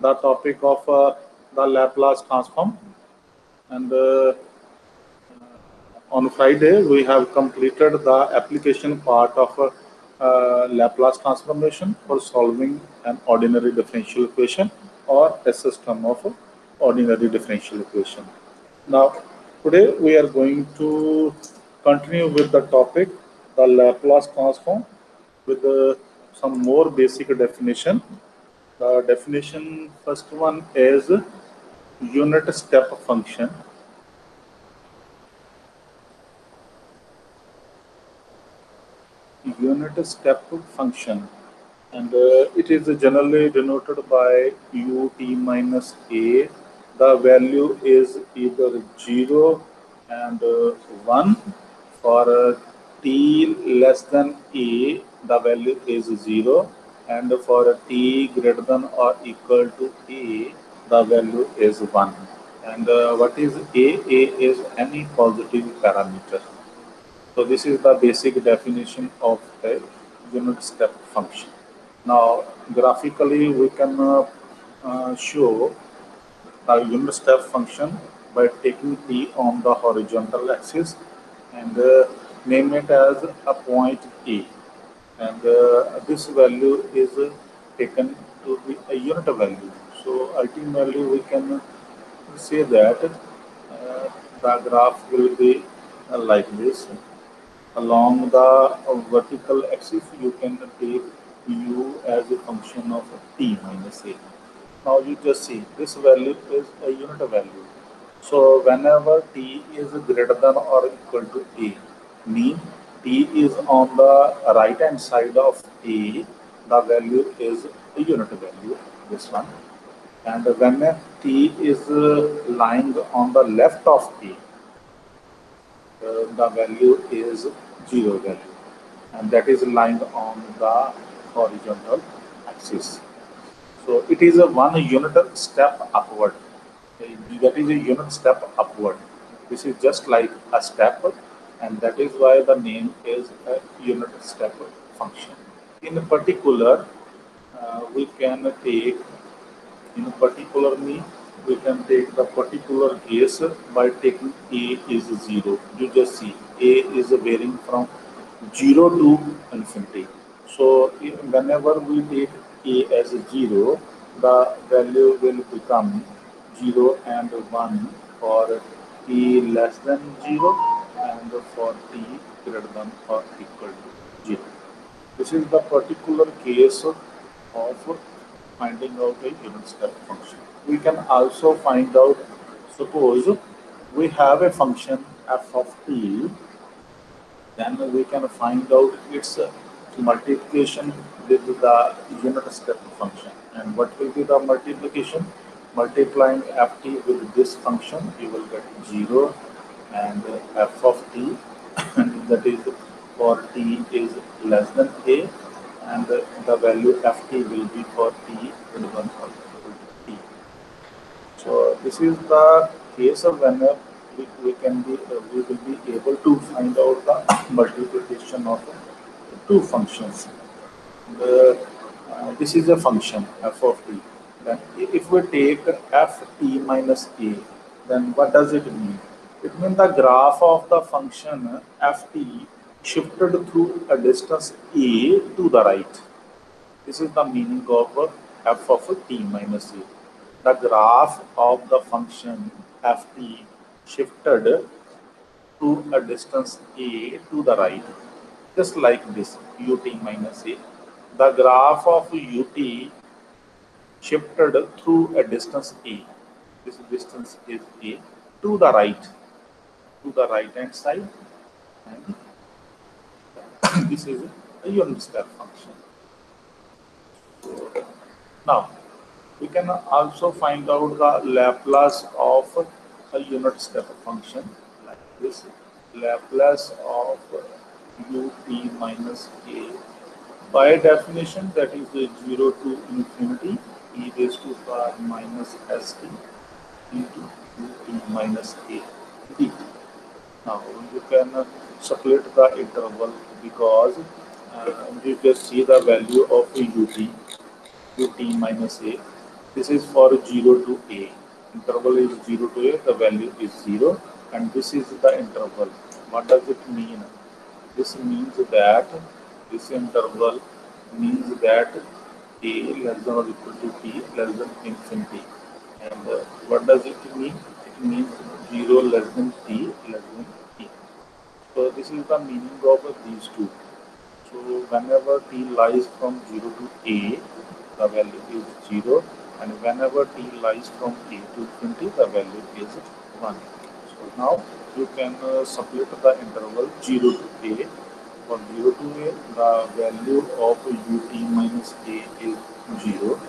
the topic of the Laplace transform. And on Friday, we have completed the application part of Laplace transformation for solving an ordinary differential equation or a system of ordinary differential equation. Now, today we are going to continue with the topic, the Laplace transform, with some more basic definition. The definition, first one is unit step function. Unit step function, and it is generally denoted by ut minus a. The value is either 0 and 1. For t less than a, the value is 0, and for t greater than or equal to a, the value is 1. And what is a? A is any positive parameter. So this is the basic definition of a unit step function. Now, graphically, we can show the unit step function by taking t on the horizontal axis and name it as a point A. And this value is taken to be a unit value. So ultimately, we can say that the graph will be like this. Along the vertical axis, you can take u as a function of t minus a. Now you just see this value is a unit value. So whenever t is greater than or equal to a, mean t is on the right hand side of a, the value is a unit value, this one. And when t is lying on the left of a, the value is 0 value, and that is lying on the horizontal axis. So it is a one unit step upward. That is a unit step upward. This is just like a step, and that is why the name is a unit step function. In particular, we can take in particularly we can take the particular case by taking a is 0. You just see a is varying from 0 to infinity. So whenever we take a as 0, the value will become 0 and 1 for t less than 0 and for t greater than or equal to 0. This is the particular case of finding out a unit step function. We can also find out, suppose we have a function f of t, then we can find out its multiplication with the unit step function. And what will be the multiplication? Multiplying ft with this function, you will get 0 and f of t, and that is for t is less than a, and the value ft will be for t greater than or equal to t. So this is the case of when we will be able to find out the multiplication of two functions. This is a function f of t. Then if we take f t minus a, then what does it mean? It means the graph of the function f t shifted through a distance a to the right. This is the meaning of f of t minus a. The graph of the function f t shifted to a distance a to the right, just like this ut minus a. The graph of ut shifted through a distance a. This distance is a to the right hand side, and this is a unit step function. Now, we can also find out the Laplace of a unit step function like this. Laplace of ut minus a. By definition, that is 0 to infinity e raised to power minus st into ut minus a dt. Now, you can split the interval because you just see the value of ut minus a. This is for 0 to a. Interval is 0 to a, the value is 0, and this is the interval. What does it mean? This means that this interval means that a less than or equal to t less than infinity. And what does it mean? It means 0 less than t less than t. So this is the meaning of these two. So whenever t lies from 0 to a, the value is 0, and whenever t lies from a to infinity, the value is 1. So now you can split the interval 0 to a. For 0 to a, the value of ut minus a is 0,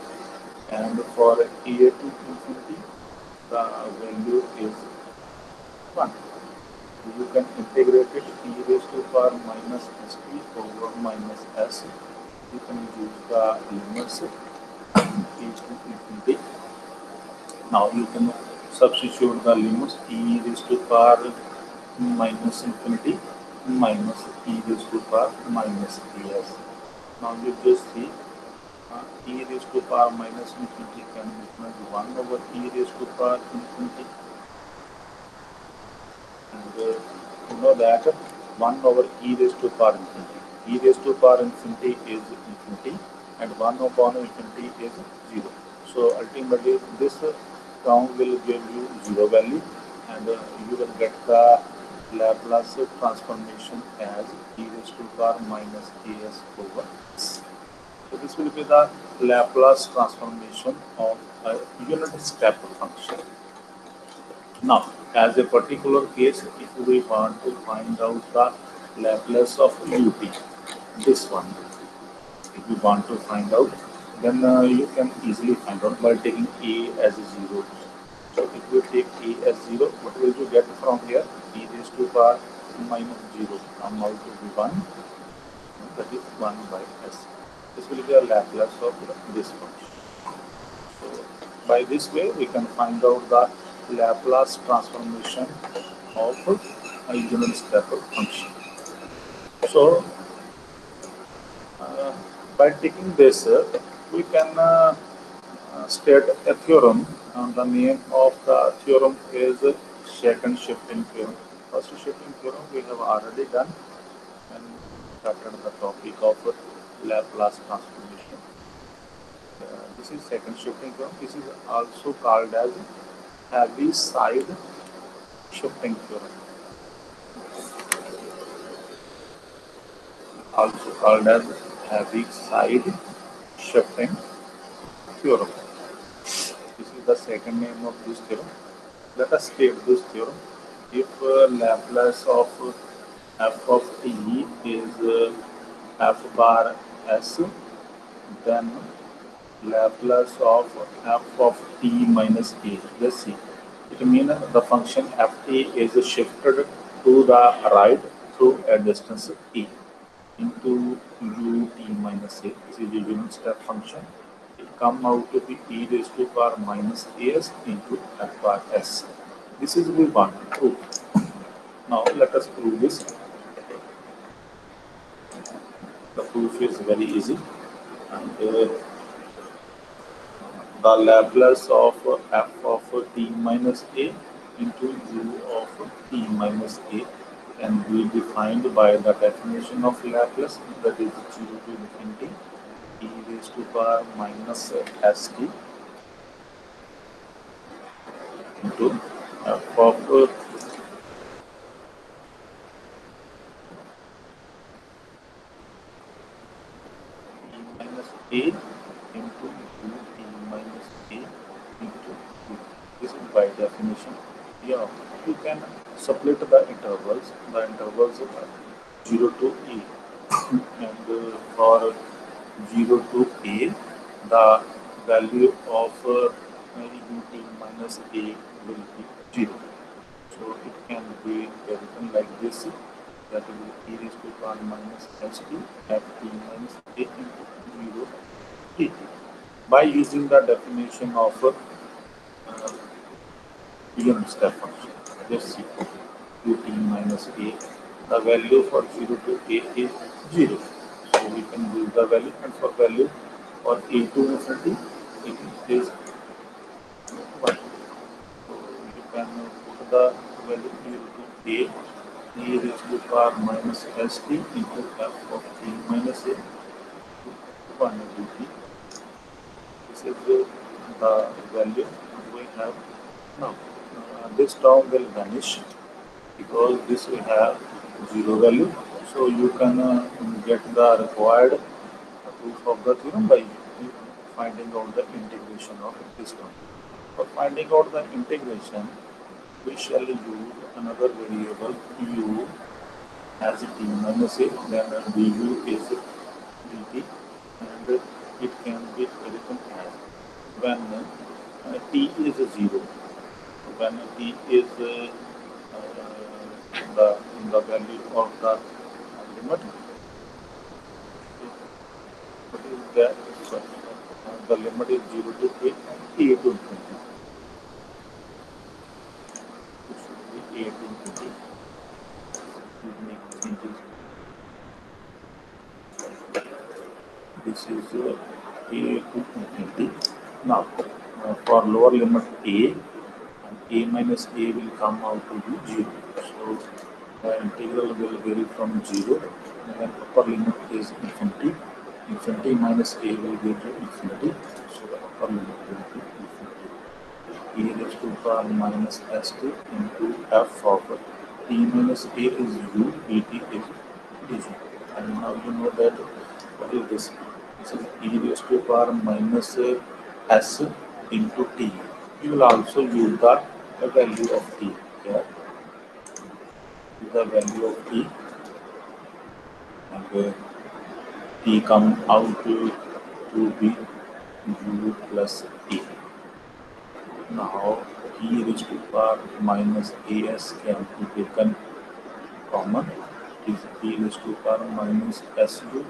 and for a to infinity, the value is 1. You can integrate it e raised to power minus st over minus s. You can use the limits e to infinity. Now you can substitute the limits e raised to power minus infinity minus e raised to power minus es. Now you just see e raised to power minus infinity can be 1 over e raised to power infinity. And you know that 1 over e raised to power infinity. E raised to power infinity is infinity, and 1 upon infinity is 0. So ultimately this term will give you 0 value, and you will get the Laplace transformation as e raised to power minus as over s. So this will be the Laplace transformation of a unit step function. Now, as a particular case, if we want to find out the Laplace of ut, this one, if you want to find out, then you can easily find out by taking a as 0. So if you take a as 0, what will you get from here? E raised to power minus 0 come out to be 1, that is 1 by s. This will be a Laplace of this function. So by this way, we can find out the Laplace transformation of a unit step function. So by taking this, we can state a theorem. The name of the theorem is second shifting theorem. First shifting theorem we have already done and started the topic of Laplace transformation. This is second shifting theorem. This is also called as Heaviside shifting theorem. Also called as Heaviside shifting theorem. This is the second name of this theorem. Let us state this theorem. If Laplace of f of t is f bar s, then Laplace of f of t minus a. Let's see. It means the function ft is shifted to the right through a distance t into ut minus a. This is the unit step function. It comes out to be e raised to power minus as into f bar s. This is we want to prove. Now let us prove this. The proof is very easy, and the Laplace of f of t minus a into u of t minus a can be defined by the definition of Laplace, that is 0 to infinity e raised to power minus st into f of minus a into ut minus a into u. This is by definition. Yeah, you can split the intervals. The intervals are 0 to a, and for 0 to a, the value of ut minus a will be 0. So it can be written like this. That will be e raised to power minus st ft minus a into 0 t. By using the definition of unit step function, let's see, ut minus a, the value for 0 to a is 0. So we can use the value, and for value for a to infinity, it is a e raised to power minus st into f of t minus a 1 dt. This is the value we have now. This term will vanish because this will have zero value. So you can get the required proof of the theorem by finding out the integration of this term. For finding out the integration, we shall use another variable u as t minus a, then du is dt, and it can be written as when t is 0, when t is the value of the limit, what is that? So, the limit is 0 to a to infinity. It should be a to infinity. We make changes. This is a to infinity. Now, for lower limit a, a minus a will come out to be 0. So the integral will vary from 0, and then upper limit is infinity. Infinity minus a will be to infinity. So the upper limit will be infinity. E raised to power minus st into f of t minus a is u, dt is dg. And now you know that what is this? This is e raised to power minus s into t. You will also use the value of t here. The value of t, and t come out to be u plus a. Now e raised to power minus as can be taken common. It is e raised to power minus su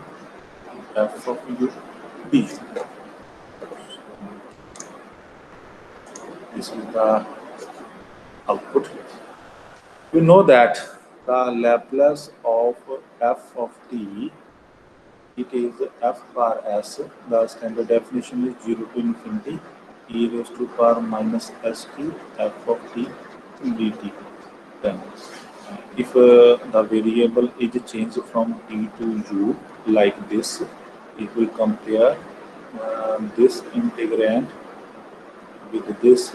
f of u d. This is the output. We know that the Laplace of f of t, it is f bar s. The standard definition is 0 to infinity e raised to power minus st f of t dt. Then, if the variable is changed from t to u like this, if we compare this integrand with this,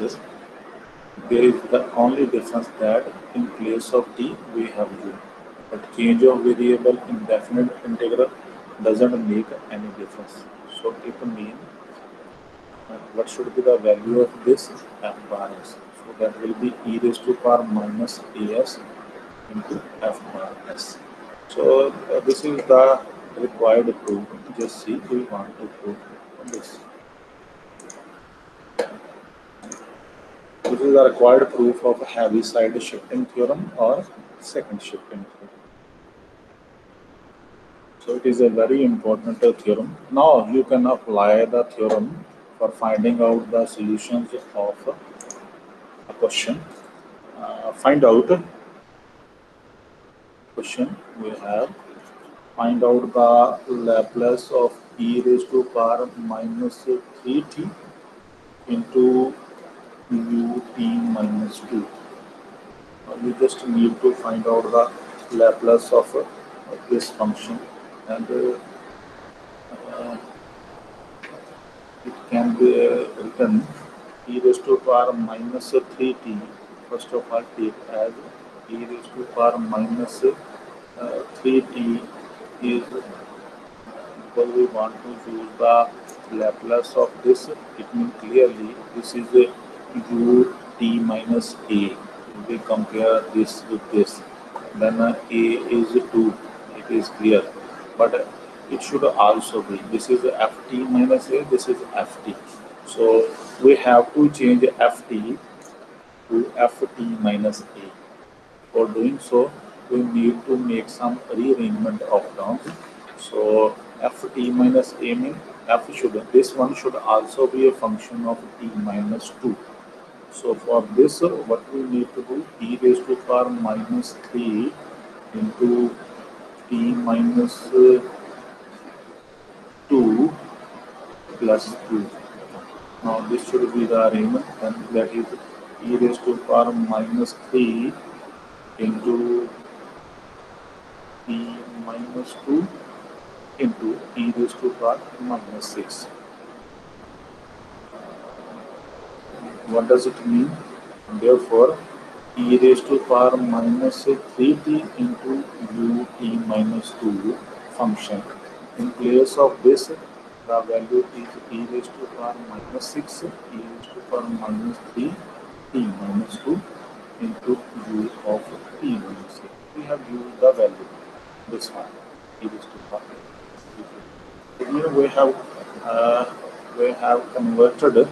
there is the only difference that in place of t we have u. But change of variable in definite integral doesn't make any difference. So it means what should be the value of this f bar s? So that will be e raised to power minus as into f bar s. So this is the required proof. Just see, we want to prove this. This is the required proof of Heaviside shifting theorem or second shifting theorem. So it is a very important theorem. Now you can apply the theorem for finding out the solutions of a question. Find out question we have. Find out the Laplace of e raised to power minus 3t into ut minus 2. You just need to find out the Laplace of this function, and it can be written e raised to power minus 3t. First of all, take as e raised to power minus 3t is, because we want to use the Laplace of this, it means clearly this is a ut minus a. We compare this with this, then a is 2, it is clear, but it should also be, this is ft minus a, this is ft. So we have to change ft to ft minus a. For doing so, we need to make some rearrangement of terms. So ft minus a means this one should also be a function of t minus 2. So for this, what we need to do, e raised to power minus 3 into t minus 2 plus 2. Now this should be the arrangement, and that is e raised to power minus 3 into e minus 2 into e raised to power minus 6. What does it mean? Therefore, e raised to power minus 3t into ut minus 2 function. In place of this, the value is e raised to power minus 6, e raised to power minus 3, t minus 2 into u of t minus 6. We have used the value, this one, e raised to power. It means we have converted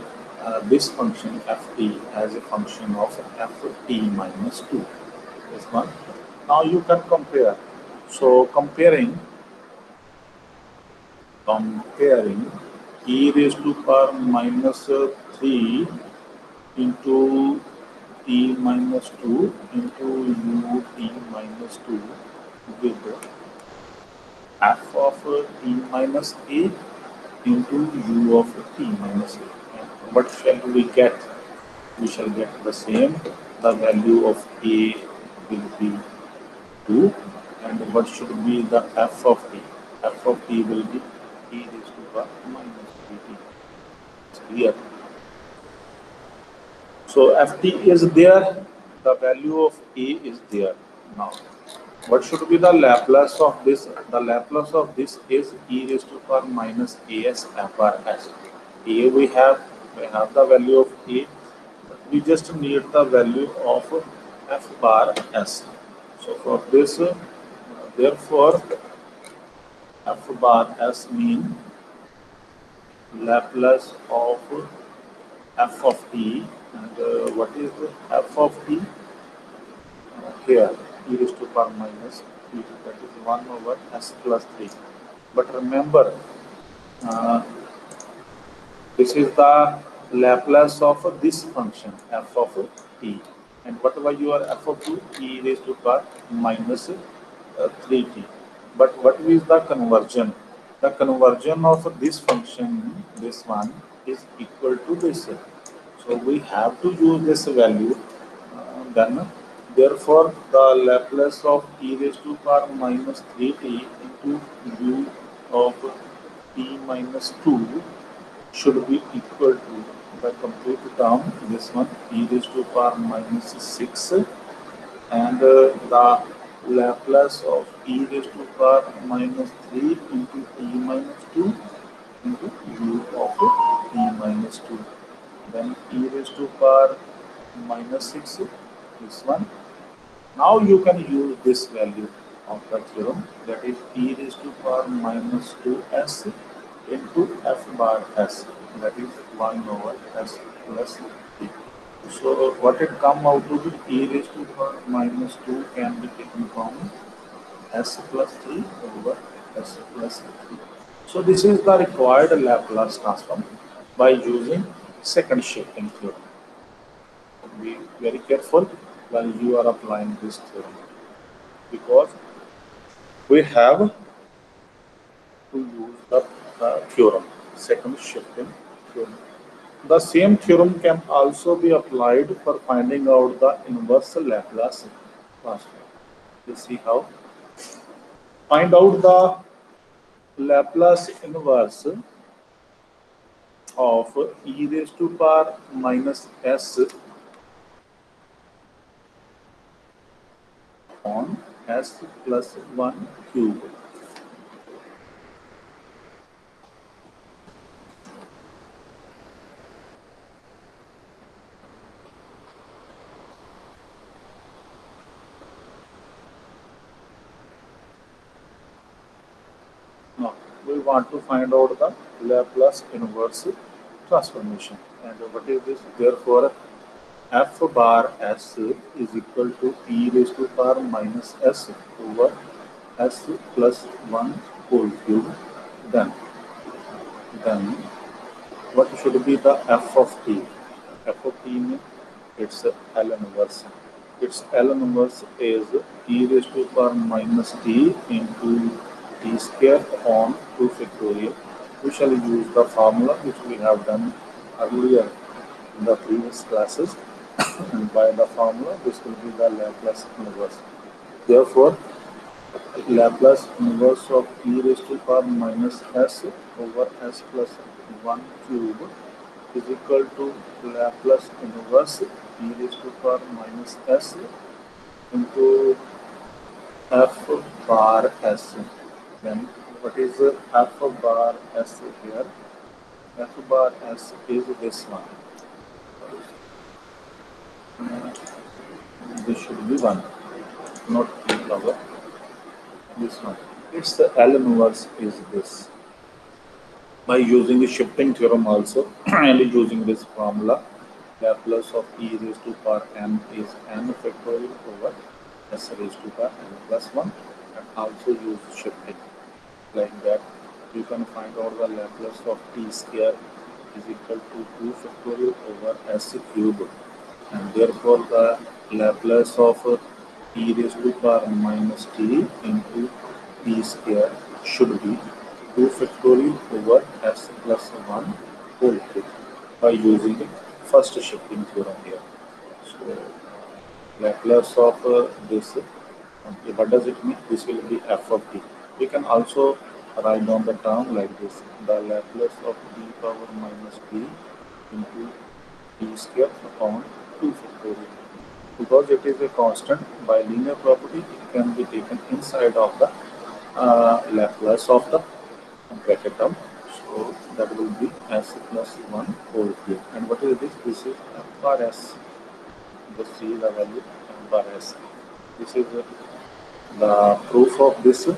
this function ft as a function of ft minus 2. This one. Now you can compare. So comparing e raised to power minus 3 into t minus 2 into ut minus 2 with f of t minus a into u of t minus a. And what shall we get? We shall get the same. The value of a will be 2. And what should be the f of t? F of t will be e raised to power minus 3t. It's clear. So ft is there. The value of a is there. Now, what should be the Laplace of this? The Laplace of this is e raised to power minus as f bar s. A we have the value of a. We just need the value of f bar s. So for this, therefore, f bar s mean Laplace of f of t. And what is f of t? Here, e raised to power minus 3, that is 1 over s plus 3. But remember, this is the Laplace of this function, f of t. And whatever your f of t, e raised to power minus 3t. But what is the conversion? The conversion of this function, this one, is equal to this. So we have to use this value. Then, therefore, the Laplace of e raised to power minus 3t into u of t minus 2 should be equal to the complete term, this one, e raised to power minus 6, and the Laplace of e raised to power minus 3 into t minus 2 into u of t minus 2. Then e raised to power minus 6, this one. Now you can use this value of the theorem, that is e raised to power minus 2s into f bar s, that is 1 over s plus t. So what it come out to be, e raised to power minus 2 can be taken from s plus 3 over s plus 3. So this is the required Laplace transform by using second shifting theorem. Be very careful while you are applying this theorem, because we have to use the theorem, second shifting theorem. The same theorem can also be applied for finding out the inverse Laplace transform. Let's see how. Find out the Laplace inverse of e raised to power minus s on s plus 1 cube. Now, we want to find out the Laplace inverse transformation. And what is this? Therefore, f bar s is equal to e raised to power minus s over s plus 1 whole cube. Then what should be the f of t? F of t means its L inverse. Its L inverse is e raised to power minus t into t square on 2 factorial. We shall use the formula which we have done earlier in the previous classes. and by the formula this will be the Laplace inverse. Therefore, Laplace inverse of e raised to power minus s over s plus 1 cube is equal to Laplace inverse e raised to power minus s into f bar s. Then what is f bar s here? F bar s is this one. This should be 1, not e power. This one. Its the L inverse is this. By using the shifting theorem also and using this formula, Laplace of e raised to power n is n factorial over s raised to power n plus 1, and also use shifting. Like that, you can find out the Laplace of t square is equal to 2 factorial over s cube, and therefore the Laplace of e raised to power minus t into t square should be 2 factorial over s plus 1 whole cube by using the first shifting theorem here. So Laplace of this, what does it mean? This will be f of t. We can also write down the term like this: the Laplace of t power minus t into t square upon 2 factorial. Because it is a constant, by linear property, it can be taken inside of the Laplace of the bracket term. So that will be s plus 1 whole cube. And what is this? This is f bar s. Just see the value f bar s. This is the proof of this.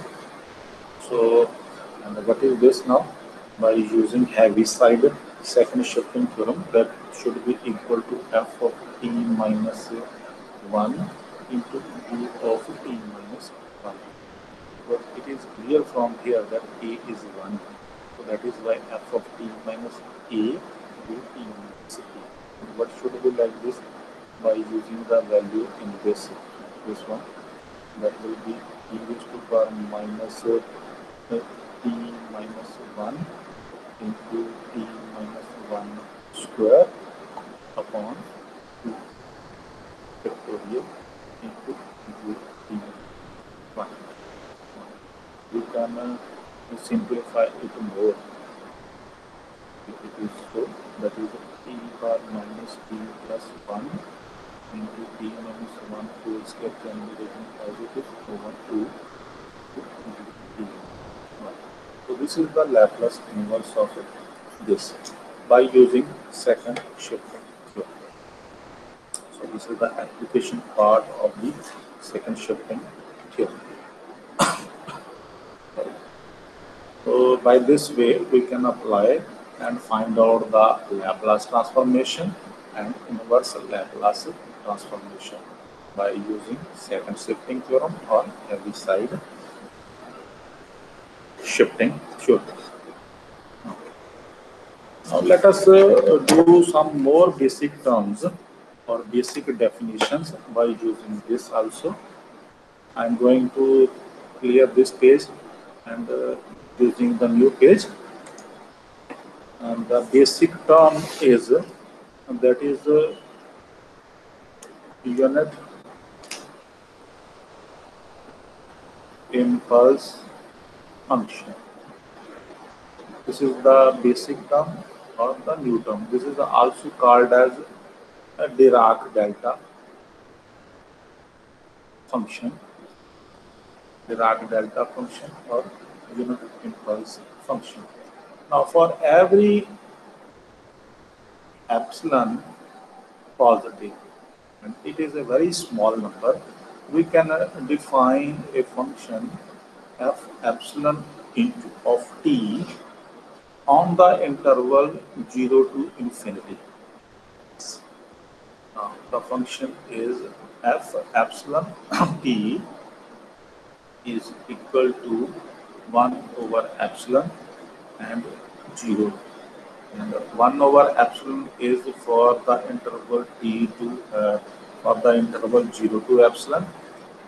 So, and what is this now? By using heavy side second shifting theorem, that should be equal to f of t minus 1 into u of t minus 1. But it is clear from here that a is 1. So that is why f of t minus a to t minus a. And what should be like this? By using the value in this one, that will be e raised to power minus t minus 1 into t minus 1 square upon 2 factorial into u t minus 1. You can simplify it more. If it is so, that is t bar minus t plus 1 into t minus 1 whole square can be written positive over 2 to t. So this is the Laplace inverse of this by using second shifting theorem. So this is the application part of the second shifting theorem. So by this way, we can apply and find out the Laplace transformation and inverse Laplace transformation by using second shifting theorem or heavy side shifting theorem. Now let us do some more basic terms or basic definitions by using this also. I am going to clear this page and using the new page. And the basic term is that is unit impulse function. This is the basic term or the new term. This is also called as a Dirac delta function, Dirac delta function or unit impulse function. Now for every epsilon positive, and it is a very small number, we can define a function f epsilon into of t on the interval 0 to infinity. Now the function is f epsilon t is equal to 1 over epsilon and 0. And 1 over epsilon is for the interval t to for the interval 0 to epsilon,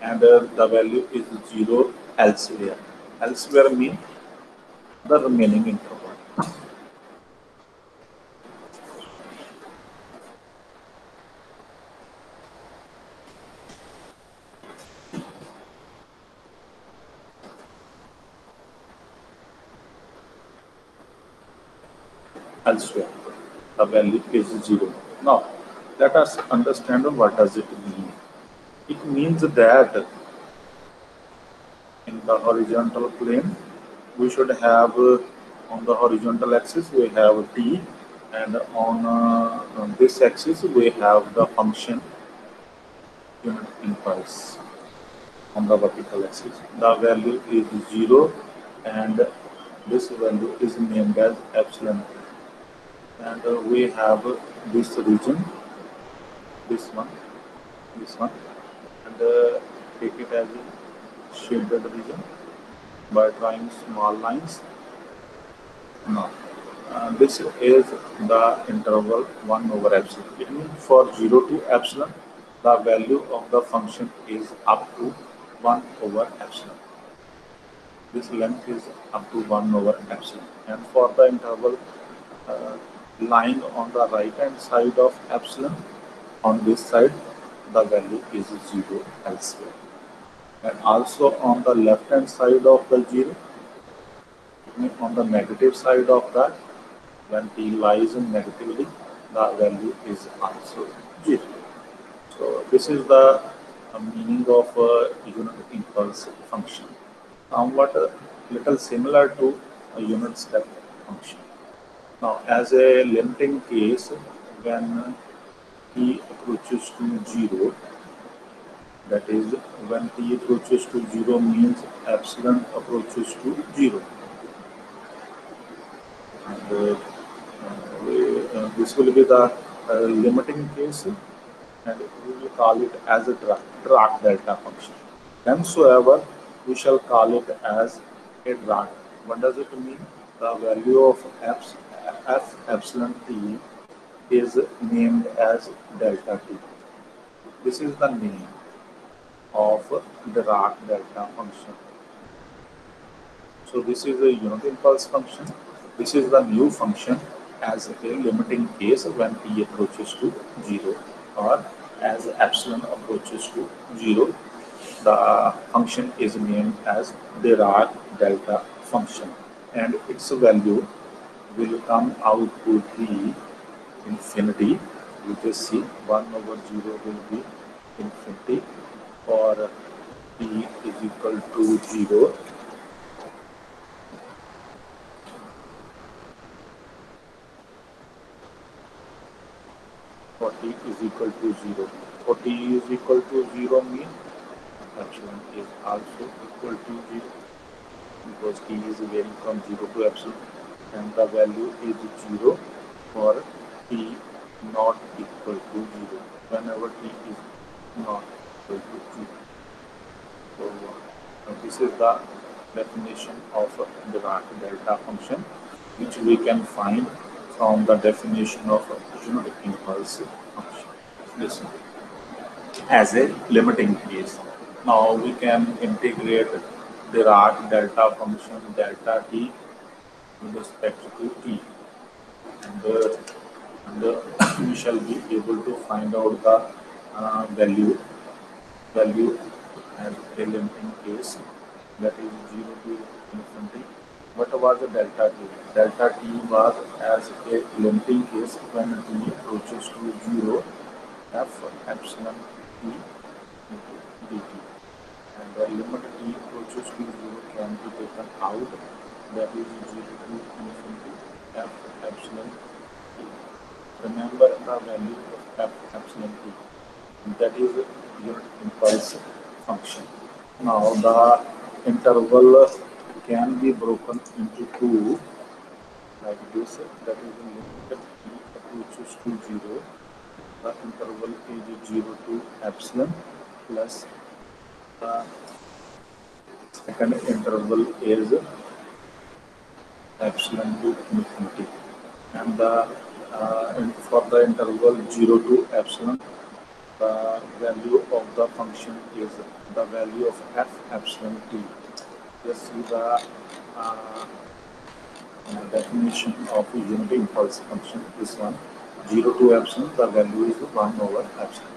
and the value is 0 elsewhere. Elsewhere means the remaining interval. elsewhere, the value is 0. Now, let us understand what does it mean. It means that in the horizontal plane, we should have on the horizontal axis we have t, and on this axis we have the function unit impulse. On the vertical axis, the value is 0, and this value is named as epsilon. And we have this region, this one, and take it as a shaded region by drawing small lines. Now, this is the interval 1 over epsilon. It means for 0 to epsilon, the value of the function is up to 1 over epsilon. This length is up to 1 over epsilon. And for the interval lying on the right hand side of epsilon, on this side, the value is 0 elsewhere. And also on the left hand side of the 0, on the negative side of that, when t lies in negatively, the value is also 0. So this is the meaning of unit impulse function. Somewhat little similar to a unit step function. Now, as a limiting case, when t approaches to 0, that is, when t approaches to 0 means epsilon approaches to 0. And this will be the limiting case, and we will call it as a Dirac delta function. Whensoever we shall call it as a Dirac. What does it mean? The value of f epsilon t is named as delta t. This is the name of Dirac delta function. So this is a unit impulse function. This is the new function as a limiting case when t approaches to 0, or as epsilon approaches to 0. The function is named as Dirac delta function, and its value will come out to be infinity. You just see 1 over 0 will be infinity for t is equal to 0. For t is equal to 0. For t is equal to 0 means epsilon is also equal to 0, because t is varying from 0 to epsilon, and the value is 0 for t not equal to 0, whenever t is not equal to 0. So this is the definition of Dirac delta function, which we can find from the definition of unit impulse function. Listen, as a limiting case. Now we can integrate Dirac delta function delta t with respect to t, and we shall be able to find out the value as a limiting case, that is 0 to infinity. What was the delta t? Delta t was as a limiting case when t approaches to 0, f epsilon t into dt. And the limit t approaches to 0 can be taken out, that is 0 to infinity f epsilon t. Remember the value of f epsilon t, that is unit impulse function. Now the interval can be broken into two like this, that is the limit t approaches to 0. The interval is 0 to epsilon plus the second interval is epsilon to infinity, and for the interval 0 to epsilon, the value of the function is the value of f epsilon t. Just see the definition of a unit impulse function. This one, 0 to epsilon, the value is 1 over epsilon,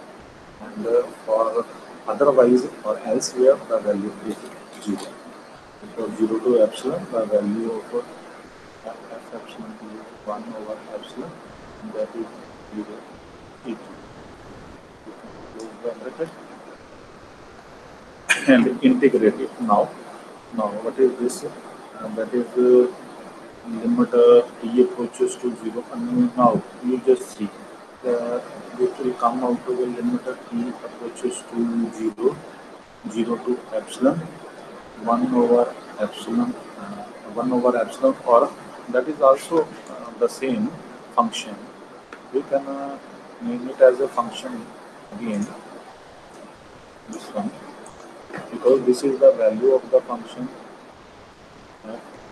and for otherwise or elsewhere, the value is 0. For 0 to epsilon, the value of f epsilon t is 1 over epsilon, and that is 0 et. Close the bracket and integrate it now. Now what is this? That is limit t approaches to 0, and now you just see this will come out to the limit t approaches to 0, 0 to epsilon, 1 over epsilon, 1 over epsilon, or that is also the same function. We can name it as a function again, this one, because this is the value of the function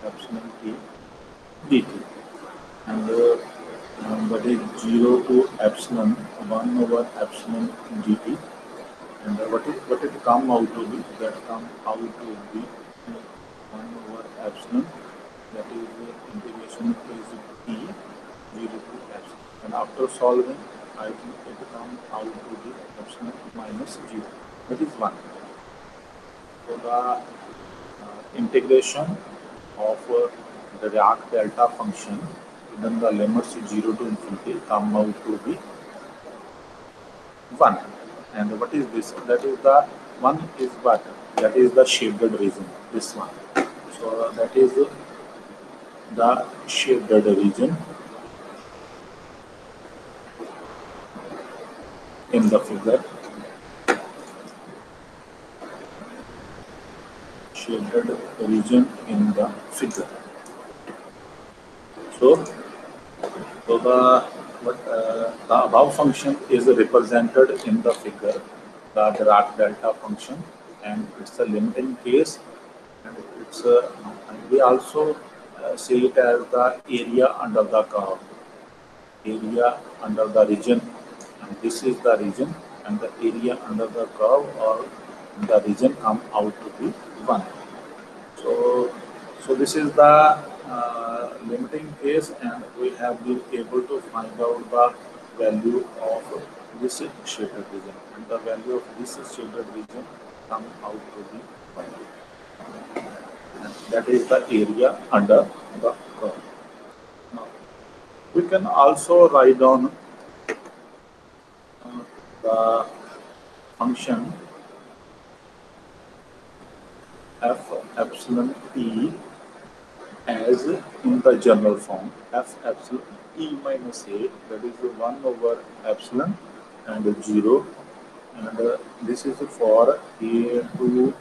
epsilon t dt, and that is 0 to epsilon 1 over epsilon dt, and what it come out to be, that come out to be 1 over epsilon, that is integration is t 0 to epsilon, and after solving I think it come out to be epsilon minus 0, that is 1. So the integration of the Dirac delta function, then the limits 0 to infinity come out to be 1. And what is this? That is the 1 is what? That is the shaded region, this one. So that is the shaded region in the figure. Shaded region in the figure. So the above function is represented in the figure, the Dirac delta function, and it's a limiting case, and it's and we also see it as the area under the curve, area under the region, and this is the region, and the area under the curve or the region come out to be 1. So this is the limiting case, and we have been able to find out the value of this shaded region, and the value of this shaded region come out to be 1. And that is the area under the curve. Now we can also write down the function f epsilon t as in the general form, f epsilon e minus a, that is 1 over epsilon and 0, and this is for a to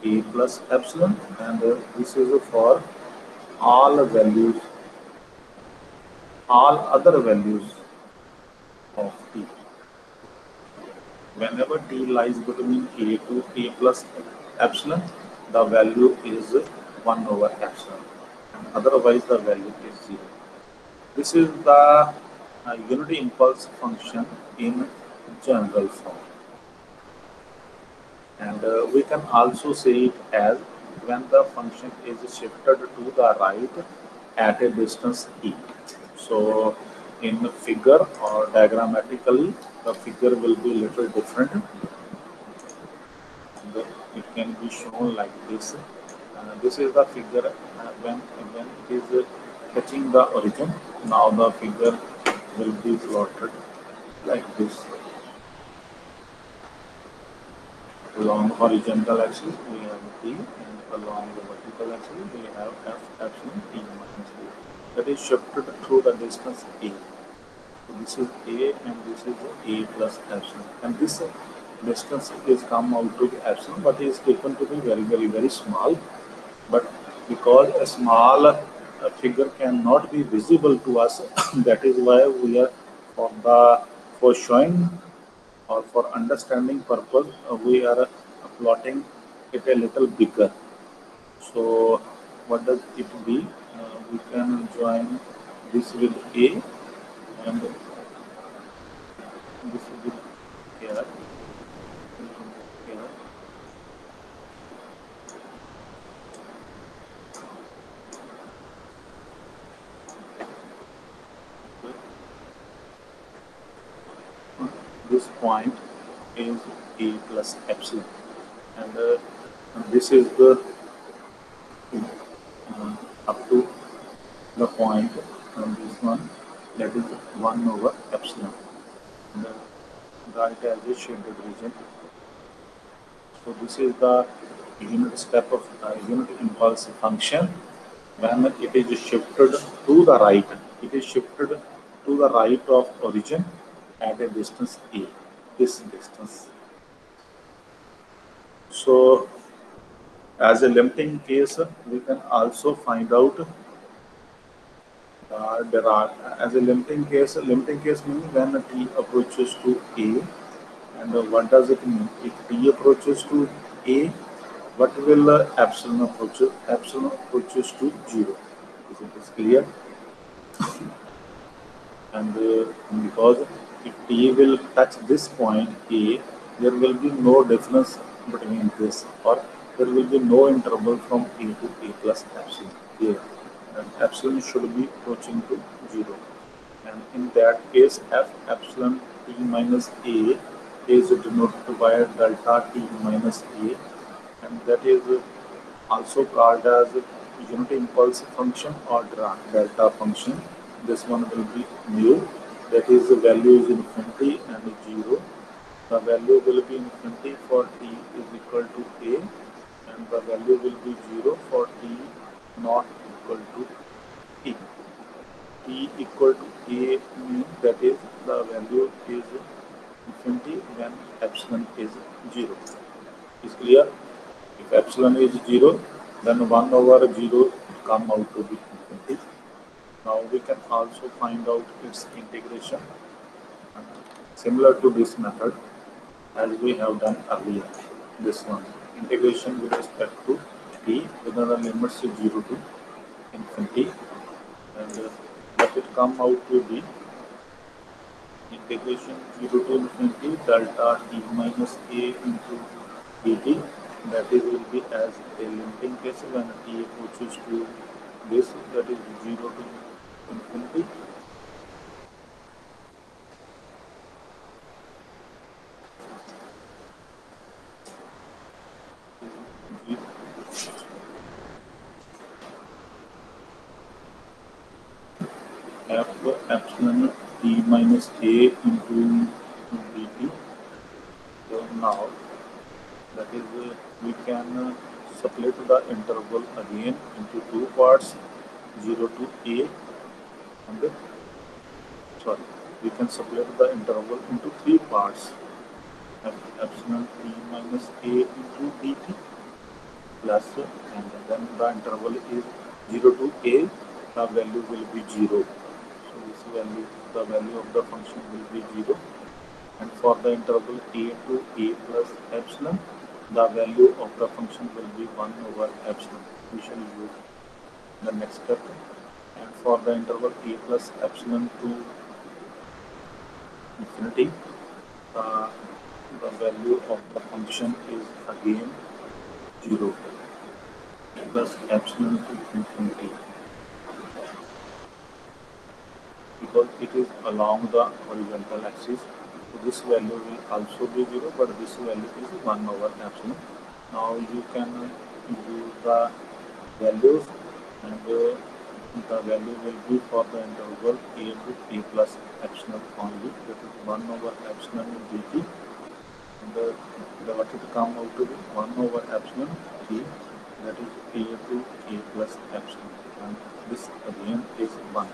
a plus epsilon, and this is for all values, all other values of t. Whenever t lies between a to a plus epsilon, the value is 1 over epsilon, and otherwise the value is 0. This is the unity impulse function in general form, and we can also say it as when the function is shifted to the right at a distance e. So in figure or diagrammatically, the figure will be little different. It can be shown like this. This is the figure when it is touching the origin. Now the figure will be plotted like this. Along horizontal axis we have t, and along the vertical axis we have f epsilon t minus a. That is shifted through the distance a. So this is a, and this is a plus epsilon, and this distance is come out to be epsilon, but is taken to be very small. But because a small figure cannot be visible to us, that is why we are for showing or for understanding purpose, we are plotting it a little bigger. So what does it be? We can join this with a, and this with here. This point is a plus epsilon, and this is the up to the point on this one, that is 1 over epsilon. The right as a shaded region. So this is the unit step of unit impulse function. When it is shifted to the right, it is shifted to the right of origin at a distance a, this distance. So as a limiting case, we can also find out there are, as a limiting case means when t approaches to a, and what does it mean? If t approaches to a, what will epsilon approaches to 0? Is it is clear? And because if t will touch this point a, there will be no difference between this, or there will be no interval from a to a plus epsilon here, and epsilon should be approaching to 0. And in that case, f epsilon t minus a is denoted by delta t minus a, and that is also called as unit impulse function or delta function. This one will be mu, that is the value is infinity and 0. The value will be infinity for t is equal to a, and the value will be 0 for t not equal to t. T equal to a means that is the value is infinity when epsilon is 0. Is clear? If epsilon is 0, then 1 over 0 come out to be infinity. Now we can also find out its integration similar to this method as we have done earlier. This one, integration with respect to t within the limits of 0 to infinity, and let it come out to be integration 0 to infinity delta t minus a into dt. That is will be as a limiting case when t approaches to this, that is 0 to infinity. F epsilon t minus a into dt. So now that is we can split the interval again into two parts, 0 to a, and sorry, we can split the interval into three parts, epsilon t minus a into dt plus, and then the interval is 0 to a, the value will be 0. So this value, the value of the function will be 0. And for the interval a to a plus epsilon, the value of the function will be 1 over epsilon. We shall use the next step. And for the interval a plus epsilon to infinity, the value of the function is again 0 plus epsilon to infinity, because it is along the horizontal axis. So this value will also be 0, but this value is 1 over epsilon. Now you can use the values, and the value will be for the interval a to a plus epsilon only, that is 1 over epsilon dt, and what it come out to be 1 over epsilon t, that is a to a plus epsilon, and this again is 1.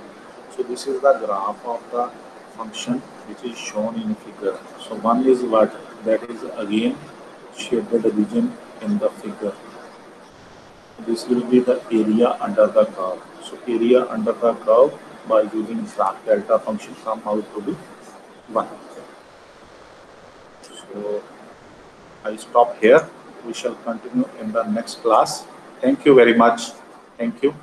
So this is the graph of the function which is shown in figure. So one is what? That is again shaded region in the figure. This will be the area under the curve. So area under the curve by using Dirac delta function come out to be 1. So I stop here. We shall continue in the next class. Thank you very much. Thank you.